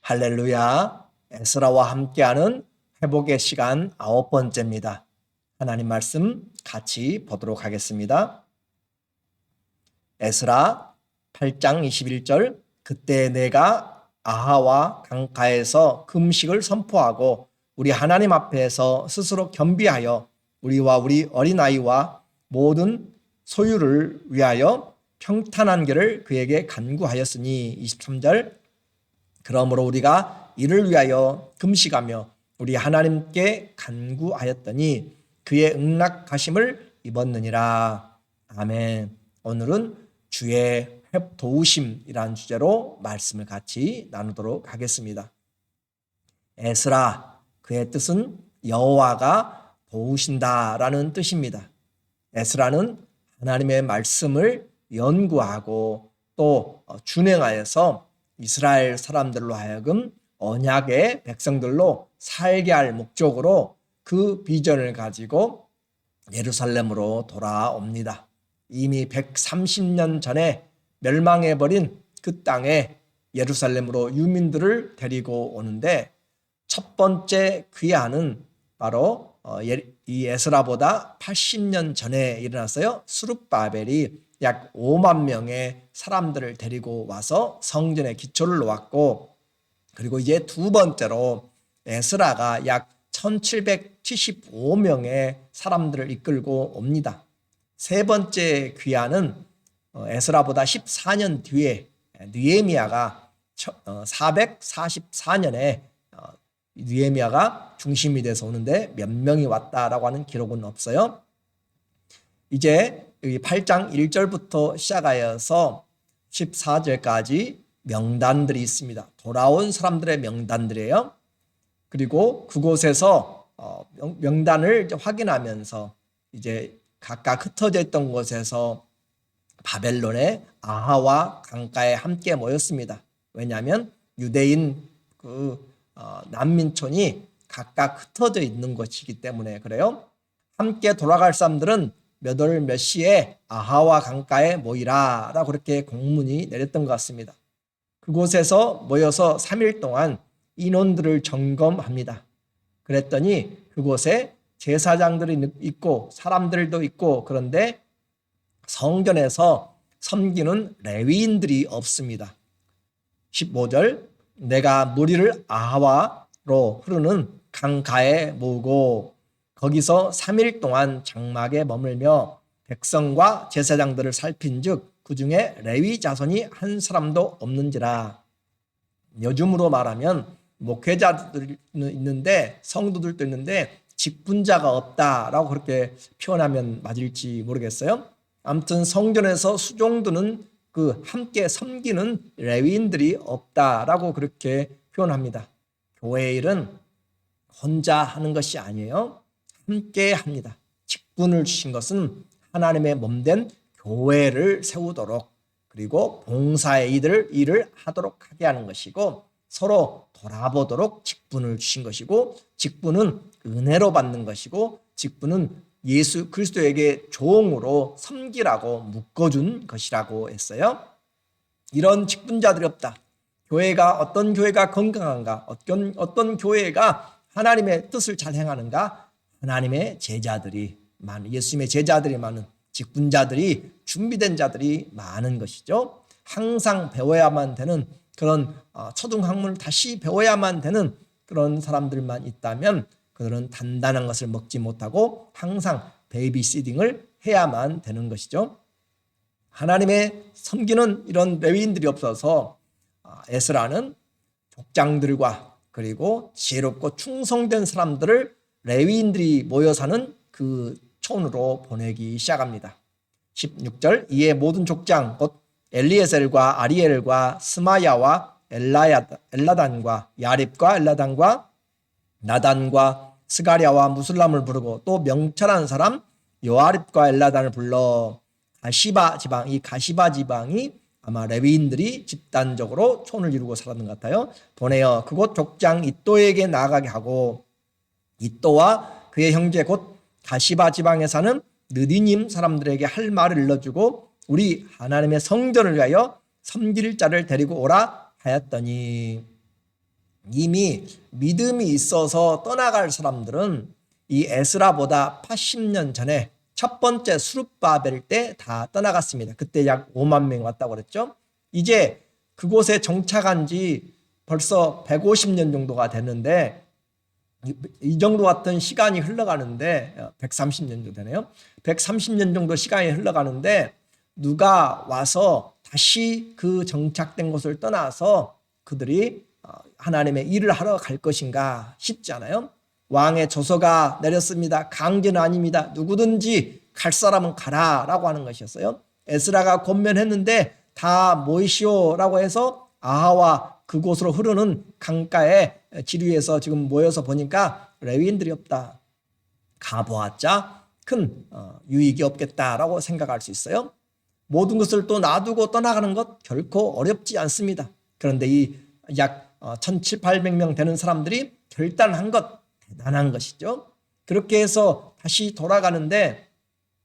할렐루야. 에스라와 함께하는 회복의 시간 9번째입니다. 하나님 말씀 같이 보도록 하겠습니다. 에스라 8장 21절. 그때 내가 아하와 강가에서 금식을 선포하고 우리 하나님 앞에서 스스로 겸비하여 우리와 우리 어린아이와 모든 소유를 위하여 평탄한 길을 그에게 간구하였으니. 23절. 그러므로 우리가 이를 위하여 금식하며 우리 하나님께 간구하였더니 그의 응낙하심을 입었느니라. 아멘. 오늘은 주의 도우심이라는 주제로 말씀을 같이 나누도록 하겠습니다. 에스라, 그의 뜻은 여호와가 도우신다라는 뜻입니다. 에스라는 하나님의 말씀을 연구하고 또 준행하여서 이스라엘 사람들로 하여금 언약의 백성들로 살게 할 목적으로 그 비전을 가지고 예루살렘으로 돌아옵니다. 이미 130년 전에 멸망해버린 그 땅에 예루살렘으로 유민들을 데리고 오는데, 첫 번째 귀환은 바로 이 에스라보다 80년 전에 일어났어요. 스룹바벨이 약 5만 명의 사람들을 데리고 와서 성전에 기초를 놓았고, 그리고 이제 두 번째로 에스라가 약 1775명의 사람들을 이끌고 옵니다. 세 번째 귀환은 에스라보다 14년 뒤에 느헤미야가 444년에 느헤미야가 중심이 돼서 오는데 몇 명이 왔다라고 하는 기록은 없어요. 이제 8장 1절부터 시작하여서 14절까지 명단들이 있습니다. 돌아온 사람들의 명단들이에요. 그리고 그곳에서 명단을 확인하면서 이제 각각 흩어져 있던 곳에서 바벨론의 아하와 강가에 함께 모였습니다. 왜냐하면 유대인 난민촌이 각각 흩어져 있는 곳이기 때문에 그래요. 함께 돌아갈 사람들은 몇 월 몇 시에 아하와 강가에 모이라 라고 그렇게 공문이 내렸던 것 같습니다. 그곳에서 모여서 3일 동안 인원들을 점검합니다. 그랬더니 그곳에 제사장들이 있고 사람들도 있고, 그런데 성전에서 섬기는 레위인들이 없습니다. 15절. 내가 무리를 아하와로 흐르는 강가에 모으고 거기서 3일 동안 장막에 머물며 백성과 제사장들을 살핀즉 그 중에 레위 자손이 한 사람도 없는지라. 요즘으로 말하면 목회자들도 있는데 성도들도 있는데 직분자가 없다라고 그렇게 표현하면 맞을지 모르겠어요. 아무튼 성전에서 수종드는 그 함께 섬기는 레위인들이 없다라고 그렇게 표현합니다. 교회의 일은 혼자 하는 것이 아니에요. 함께 합니다. 직분을 주신 것은 하나님의 몸된 교회를 세우도록, 그리고 봉사의 일을 하도록 하게 하는 것이고, 서로 돌아보도록 직분을 주신 것이고, 직분은 은혜로 받는 것이고, 직분은 예수 그리스도에게 종으로 섬기라고 묶어준 것이라고 했어요. 이런 직분자들이 없다. 교회가 어떤 교회가 건강한가, 어떤 교회가 하나님의 뜻을 잘 행하는가, 하나님의 제자들이 많은, 예수님의 제자들이 많은, 직분자들이 준비된 자들이 많은 것이죠. 항상 배워야만 되는 그런 초등학문을 다시 배워야만 되는 그런 사람들만 있다면 그들은 단단한 것을 먹지 못하고 항상 베이비시팅을 해야만 되는 것이죠. 하나님의 섬기는 이런 레위인들이 없어서 에스라는 족장들과 그리고 지혜롭고 충성된 사람들을 레위인들이 모여 사는 그 촌으로 보내기 시작합니다. 16절. 이에 모든 족장 곧 엘리에셀과 아리엘과 스마야와 엘라단과 야립과 엘라단과 나단과 스가랴와 무술람을 부르고 또 명철한 사람 요아립과 엘라단을 불러 가시바 지방, 이 가시바 지방이 아마 레위인들이 집단적으로 촌을 이루고 살았는 것 같아요. 보내어 그곳 족장 이또에게 나아가게 하고, 이또와 그의 형제 곧 가시바 지방에 사는 느디님 사람들에게 할 말을 일러주고 우리 하나님의 성전을 위하여 섬길 자를 데리고 오라 하였더니. 이미 믿음이 있어서 떠나갈 사람들은 이 에스라보다 80년 전에 첫 번째 수룹바벨 때 다 떠나갔습니다. 그때 약 5만 명이 왔다고 그랬죠. 이제 그곳에 정착한 지 벌써 150년 정도가 됐는데, 이 정도 같은 시간이 흘러가는데 130년 정도 되네요. 130년 정도 시간이 흘러가는데 누가 와서 다시 그 정착된 곳을 떠나서 그들이 하나님의 일을 하러 갈 것인가 싶지 않아요? 왕의 조서가 내렸습니다. 강제는 아닙니다. 누구든지 갈 사람은 가라라고 하는 것이었어요. 에스라가 권면했는데 다 모이시오라고 해서 아하와 그곳으로 흐르는 강가에 지류에서 지금 모여서 보니까 레위인들이 없다. 가보았자 큰 유익이 없겠다라고 생각할 수 있어요. 모든 것을 또 놔두고 떠나가는 것 결코 어렵지 않습니다. 그런데 이 약 1700명 되는 사람들이 결단한 것, 대단한 것이죠. 그렇게 해서 다시 돌아가는데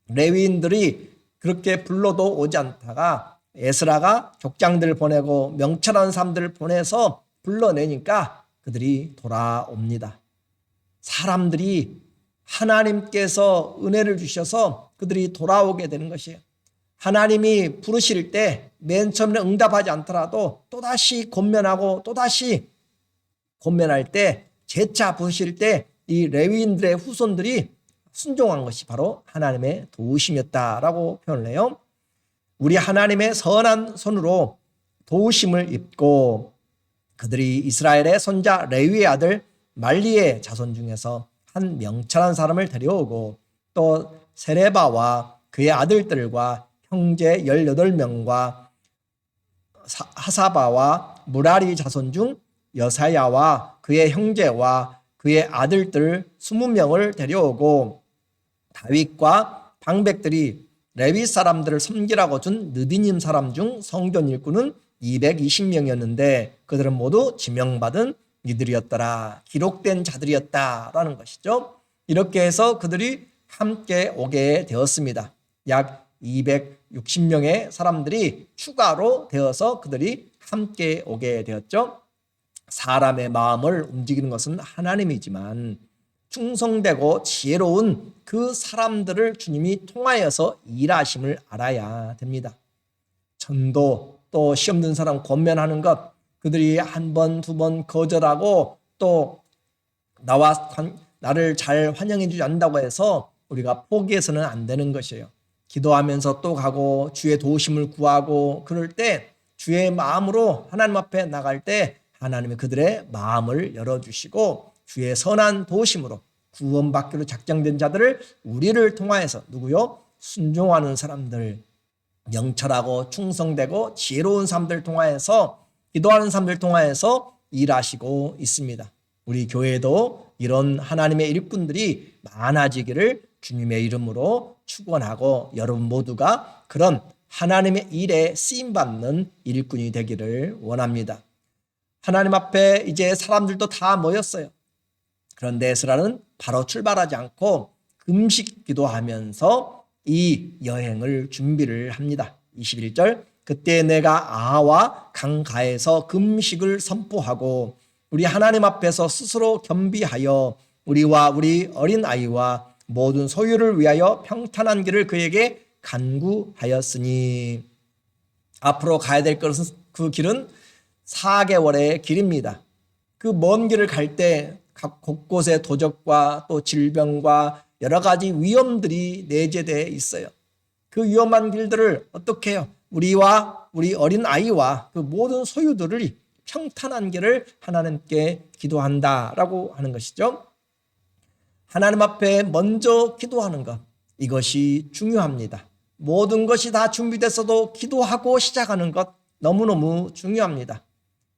레위인들이 그렇게 불러도 오지 않다가 에스라가 족장들을 보내고 명철한 사람들을 보내서 불러내니까 그들이 돌아옵니다. 사람들이 하나님께서 은혜를 주셔서 그들이 돌아오게 되는 것이에요. 하나님이 부르실 때 맨 처음에 응답하지 않더라도 또다시 권면하고 또다시 권면할 때 재차 부르실 때 이 레위인들의 후손들이 순종한 것이 바로 하나님의 도우심이었다라고 표현을 해요. 우리 하나님의 선한 손으로 도우심을 입고 그들이 이스라엘의 손자 레위의 아들 말리의 자손 중에서 한 명철한 사람을 데려오고 또 세레바와 그의 아들들과 형제 18명과 하사바와 무라리 자손 중 여사야와 그의 형제와 그의 아들들 20명을 데려오고 다윗과 방백들이 레위 사람들을 섬기라고 준 느비님 사람 중 성전 일꾼은 220명이었는데 그들은 모두 지명받은 이들이었더라. 기록된 자들이었다라는 것이죠. 이렇게 해서 그들이 함께 오게 되었습니다. 약 260명의 사람들이 추가로 되어서 그들이 함께 오게 되었죠. 사람의 마음을 움직이는 것은 하나님이지만 충성되고 지혜로운 그 사람들을 주님이 통하여서 일하심을 알아야 됩니다. 전도 또 시험 든 사람 권면하는 것, 그들이 한 번, 두 번 거절하고 또 나를 잘 환영해 주지 않는다고 해서 우리가 포기해서는 안 되는 것이에요. 기도하면서 또 가고 주의 도우심을 구하고 그럴 때 주의 마음으로 하나님 앞에 나갈 때 하나님이 그들의 마음을 열어주시고 주의 선한 도우심으로 구원받기로 작정된 자들을 우리를 통하여서 누구요? 순종하는 사람들, 명철하고 충성되고 지혜로운 사람들 통하여서 기도하는 사람들 통하여서 일하시고 있습니다. 우리 교회도 이런 하나님의 일꾼들이 많아지기를 주님의 이름으로 축원하고 여러분 모두가 그런 하나님의 일에 쓰임받는 일꾼이 되기를 원합니다. 하나님 앞에 이제 사람들도 다 모였어요. 그런데 에스라는 바로 출발하지 않고 금식 기도하면서 이 여행을 준비를 합니다. 21절 그때 내가 아하와 강가에서 금식을 선포하고 우리 하나님 앞에서 스스로 겸비하여 우리와 우리 어린 아이와 모든 소유를 위하여 평탄한 길을 그에게 간구하였으니 앞으로 가야 될 것은 그 길은 4개월의 길입니다. 그 먼 길을 갈 때 각 곳곳에 도적과 또 질병과 여러 가지 위험들이 내재되어 있어요. 그 위험한 길들을 어떻게 해요? 우리와 우리 어린 아이와 그 모든 소유들을 평탄한 길을 하나님께 기도한다라고 하는 것이죠. 하나님 앞에 먼저 기도하는 것, 이것이 중요합니다. 모든 것이 다 준비됐어도 기도하고 시작하는 것 너무너무 중요합니다.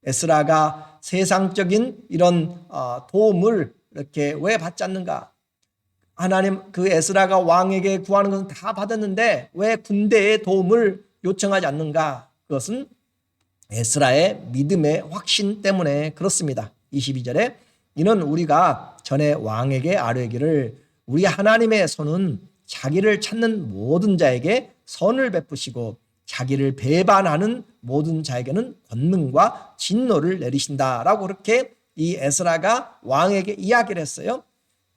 에스라가 세상적인 이런 도움을 이렇게 왜 받지 않는가? 하나님 그 에스라가 왕에게 구하는 것은 다 받았는데 왜 군대의 도움을 요청하지 않는가? 그것은 에스라의 믿음의 확신 때문에 그렇습니다. 22절에 이는 우리가 전에 왕에게 아뢰기를 우리 하나님의 손은 자기를 찾는 모든 자에게 선을 베푸시고 자기를 배반하는 모든 자에게는 권능과 진노를 내리신다라고 그렇게 이 에스라가 왕에게 이야기를 했어요.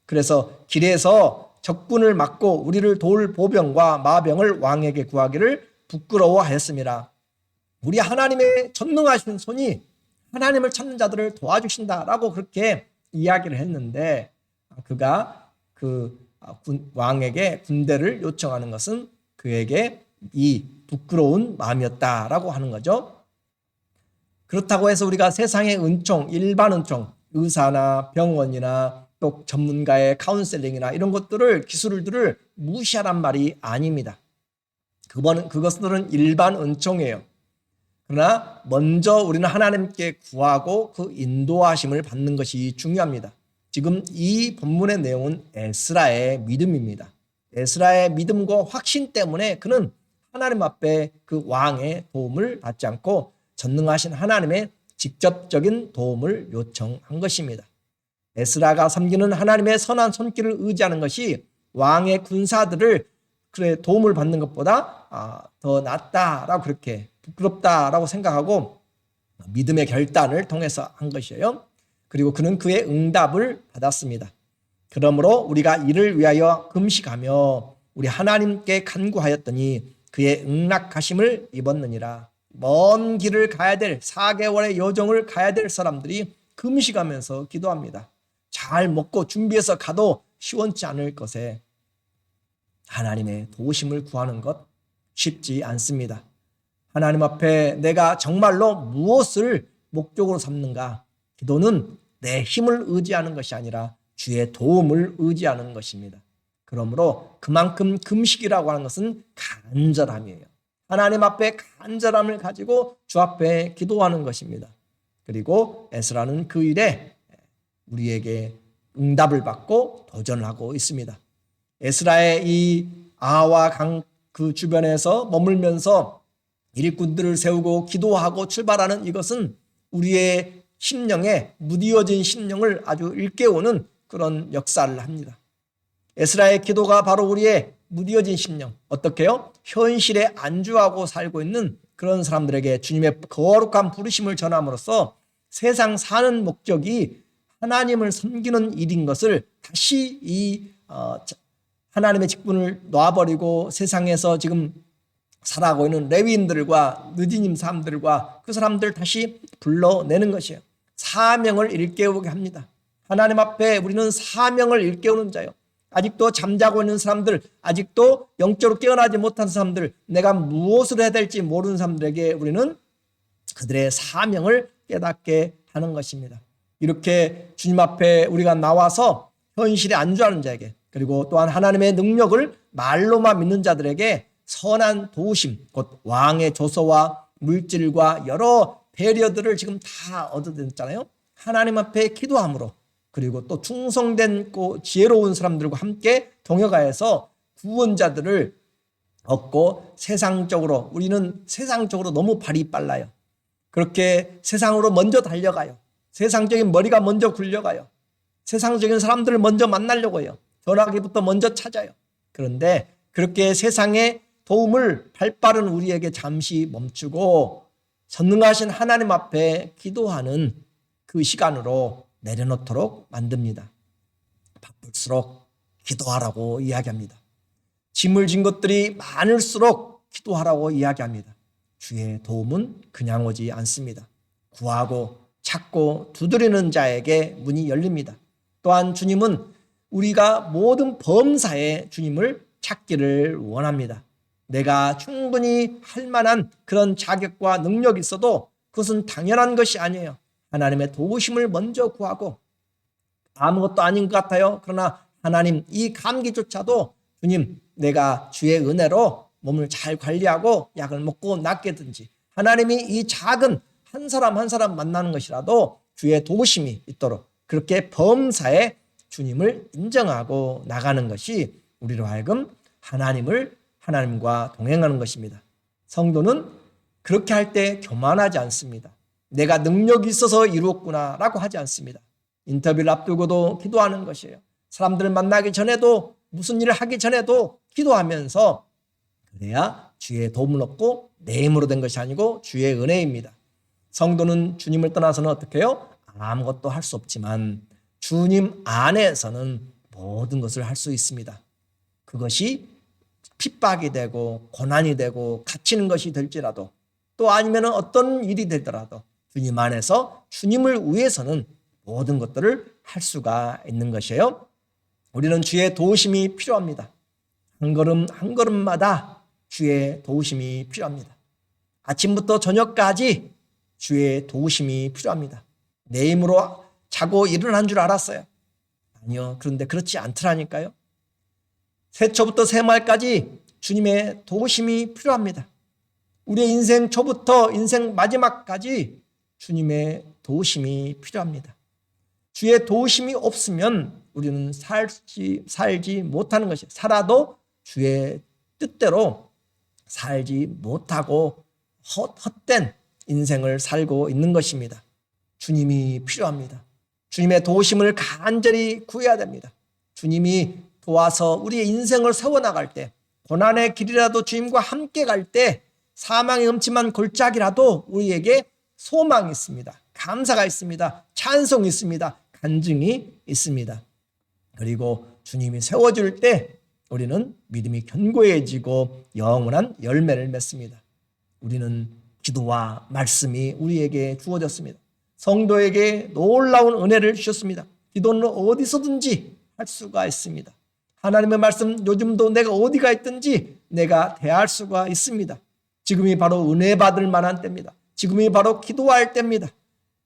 그래서 길에서 적군을 막고 우리를 도울 보병과 마병을 왕에게 구하기를 부끄러워하였습니다. 우리 하나님의 전능하신 손이 하나님을 찾는 자들을 도와주신다라고 그렇게 이야기를 했는데, 그가 왕에게 군대를 요청하는 것은 그에게 이 부끄러운 마음이었다라고 하는 거죠. 그렇다고 해서 우리가 세상의 은총, 일반 은총, 의사나 병원이나 또 전문가의 카운셀링이나 이런 것들을, 기술들을 무시하란 말이 아닙니다. 그것들은 일반 은총이에요. 그러나 먼저 우리는 하나님께 구하고 그 인도하심을 받는 것이 중요합니다. 지금 이 본문의 내용은 에스라의 믿음입니다. 에스라의 믿음과 확신 때문에 그는 하나님 앞에 그 왕의 도움을 받지 않고 전능하신 하나님의 직접적인 도움을 요청한 것입니다. 에스라가 섬기는 하나님의 선한 손길을 의지하는 것이 왕의 군사들을 도움을 받는 것보다 더 낫다라고, 그렇게 부끄럽다라고 생각하고 믿음의 결단을 통해서 한 것이에요. 그리고 그는 그의 응답을 받았습니다. 그러므로 우리가 이를 위하여 금식하며 우리 하나님께 간구하였더니 그의 응낙하심을 입었느니라. 먼 길을 가야 될 4개월의 여정을 가야 될 사람들이 금식하면서 기도합니다. 잘 먹고 준비해서 가도 시원치 않을 것에 하나님의 도우심을 구하는 것 쉽지 않습니다. 하나님 앞에 내가 정말로 무엇을 목적으로 삼는가? 기도는 내 힘을 의지하는 것이 아니라 주의 도움을 의지하는 것입니다. 그러므로 그만큼 금식이라고 하는 것은 간절함이에요. 하나님 앞에 간절함을 가지고 주 앞에 기도하는 것입니다. 그리고 에스라는 그 일에 우리에게 응답을 받고 도전하고 있습니다. 에스라의 이 아하와 강 그 주변에서 머물면서 일꾼들을 세우고 기도하고 출발하는 이것은 우리의 심령에, 무디어진 심령을 아주 일깨우는 그런 역사를 합니다. 에스라의 기도가 바로 우리의 무디어진 심령, 어떻게요? 현실에 안주하고 살고 있는 그런 사람들에게 주님의 거룩한 부르심을 전함으로써 세상 사는 목적이 하나님을 섬기는 일인 것을 다시 하나님의 직분을 놔버리고 세상에서 지금 살아가고 있는 레위인들과 느디님 사람들과 그 사람들 다시 불러내는 것이에요. 사명을 일깨우게 합니다. 하나님 앞에 우리는 사명을 일깨우는 자요. 아직도 잠자고 있는 사람들, 아직도 영적으로 깨어나지 못한 사람들, 내가 무엇을 해야 될지 모르는 사람들에게 우리는 그들의 사명을 깨닫게 하는 것입니다. 이렇게 주님 앞에 우리가 나와서 현실에 안주하는 자에게, 그리고 또한 하나님의 능력을 말로만 믿는 자들에게 선한 도우심, 곧 왕의 조서와 물질과 여러 배려들을 지금 다 얻어냈잖아요. 하나님 앞에 기도함으로, 그리고 또 충성된 지혜로운 사람들과 함께 동역하여서 구원자들을 얻고 세상적으로, 우리는 세상적으로 너무 발이 빨라요. 그렇게 세상으로 먼저 달려가요. 세상적인 머리가 먼저 굴려가요. 세상적인 사람들을 먼저 만나려고 해요. 전화기부터 먼저 찾아요. 그런데 그렇게 세상의 도움을 발빠른 우리에게 잠시 멈추고 전능하신 하나님 앞에 기도하는 그 시간으로 내려놓도록 만듭니다. 바쁠수록 기도하라고 이야기합니다. 짐을 진 것들이 많을수록 기도하라고 이야기합니다. 주의 도움은 그냥 오지 않습니다. 구하고 찾고 두드리는 자에게 문이 열립니다. 또한 주님은 우리가 모든 범사에 주님을 찾기를 원합니다. 내가 충분히 할 만한 그런 자격과 능력이 있어도 그것은 당연한 것이 아니에요. 하나님의 도우심을 먼저 구하고, 아무것도 아닌 것 같아요. 그러나 하나님, 이 감기조차도 주님, 내가 주의 은혜로 몸을 잘 관리하고 약을 먹고 낫게든지, 하나님이 이 작은 한 사람 한 사람 만나는 것이라도 주의 도우심이 있도록 그렇게 범사에 주님을 인정하고 나가는 것이 우리로 하여금 하나님과 동행하는 것입니다. 성도는 그렇게 할 때 교만하지 않습니다. 내가 능력이 있어서 이루었구나 라고 하지 않습니다. 인터뷰를 앞두고도 기도하는 것이에요. 사람들을 만나기 전에도, 무슨 일을 하기 전에도 기도하면서, 그래야 주의 도움을 얻고 내 힘으로 된 것이 아니고 주의 은혜입니다. 성도는 주님을 떠나서는 어떻게 해요? 아무것도 할 수 없지만 주님 안에서는 모든 것을 할 수 있습니다. 그것이 핍박이 되고 고난이 되고 갇히는 것이 될지라도 또 아니면 어떤 일이 되더라도 주님 안에서 주님을 위해서는 모든 것들을 할 수가 있는 것이에요. 우리는 주의 도우심이 필요합니다. 한 걸음 한 걸음마다 주의 도우심이 필요합니다. 아침부터 저녁까지 주의 도우심이 필요합니다. 내 힘으로 자고 일어난 줄 알았어요. 아니요. 그런데 그렇지 않더라니까요. 새초부터 새말까지 주님의 도우심이 필요합니다. 우리의 인생 초부터 인생 마지막까지 주님의 도우심이 필요합니다. 주의 도우심이 없으면 우리는 살지 못하는 것이, 살아도 주의 뜻대로 살지 못하고 헛된 인생을 살고 있는 것입니다. 주님이 필요합니다. 주님의 도우심을 간절히 구해야 됩니다. 주님이 도와서 우리의 인생을 세워나갈 때, 고난의 길이라도 주님과 함께 갈 때 사망의 음침한 골짜기라도 우리에게 소망이 있습니다. 감사가 있습니다. 찬송이 있습니다. 간증이 있습니다. 그리고 주님이 세워줄 때 우리는 믿음이 견고해지고 영원한 열매를 맺습니다. 우리는 기도와 말씀이 우리에게 주어졌습니다. 성도에게 놀라운 은혜를 주셨습니다. 기도는 어디서든지 할 수가 있습니다. 하나님의 말씀, 요즘도 내가 어디가 있든지 내가 대할 수가 있습니다. 지금이 바로 은혜 받을 만한 때입니다. 지금이 바로 기도할 때입니다.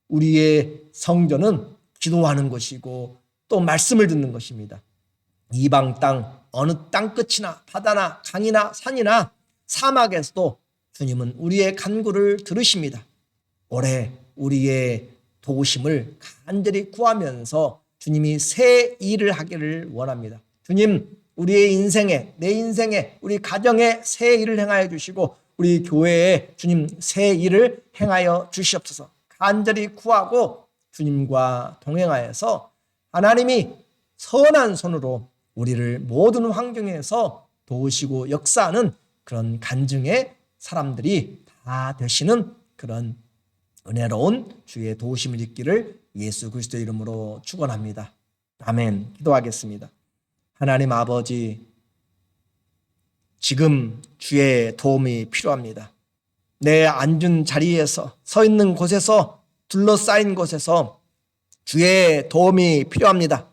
우리의 성전은 기도하는 것이고 또 말씀을 듣는 것입니다. 이방 땅, 어느 땅 끝이나 바다나 강이나 산이나 사막에서도 주님은 우리의 간구를 들으십니다. 올해 우리의 도우심을 간절히 구하면서 주님이 새 일을 하기를 원합니다. 주님, 우리의 인생에, 내 인생에, 우리 가정에 새 일을 행하여 주시고 우리 교회에 주님 새 일을 행하여 주시옵소서. 간절히 구하고 주님과 동행하여서 하나님이 선한 손으로 우리를 모든 환경에서 도우시고 역사하는 그런 간증의 사람들이 다 되시는 그런 은혜로운 주의 도우심을 있기를 예수 그리스도의 이름으로 축원합니다. 아멘. 기도하겠습니다. 하나님 아버지, 지금 주의 도움이 필요합니다. 내 앉은 자리에서, 서 있는 곳에서, 둘러싸인 곳에서 주의 도움이 필요합니다.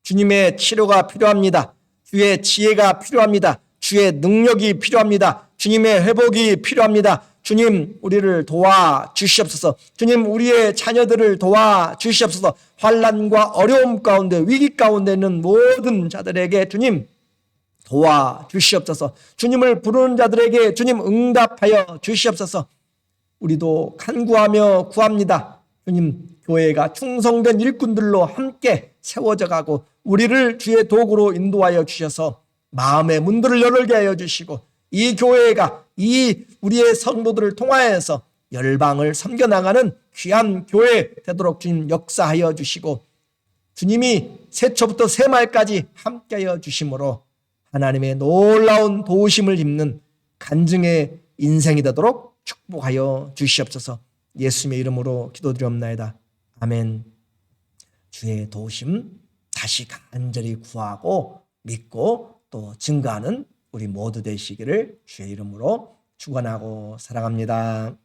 주님의 치료가 필요합니다. 주의 지혜가 필요합니다. 주의 능력이 필요합니다. 주님의 회복이 필요합니다. 주님, 우리를 도와주시옵소서. 주님, 우리의 자녀들을 도와주시옵소서. 환난과 어려움 가운데, 위기 가운데 있는 모든 자들에게 주님 도와주시옵소서. 주님을 부르는 자들에게 주님 응답하여 주시옵소서. 우리도 간구하며 구합니다. 주님, 교회가 충성된 일꾼들로 함께 세워져 가고 우리를 주의 도구로 인도하여 주셔서 마음의 문들을 열게 하여 주시고 이 교회가 이 우리의 성도들을 통하여서 열방을 섬겨나가는 귀한 교회 되도록 주님 역사하여 주시고 주님이 새초부터 새말까지 함께하여 주심으로 하나님의 놀라운 도우심을 입는 간증의 인생이 되도록 축복하여 주시옵소서. 예수님의 이름으로 기도드리옵나이다. 아멘. 주의 도우심 다시 간절히 구하고 믿고 또 증거하는 우리 모두 되시기를 주의 이름으로 축원하고 사랑합니다.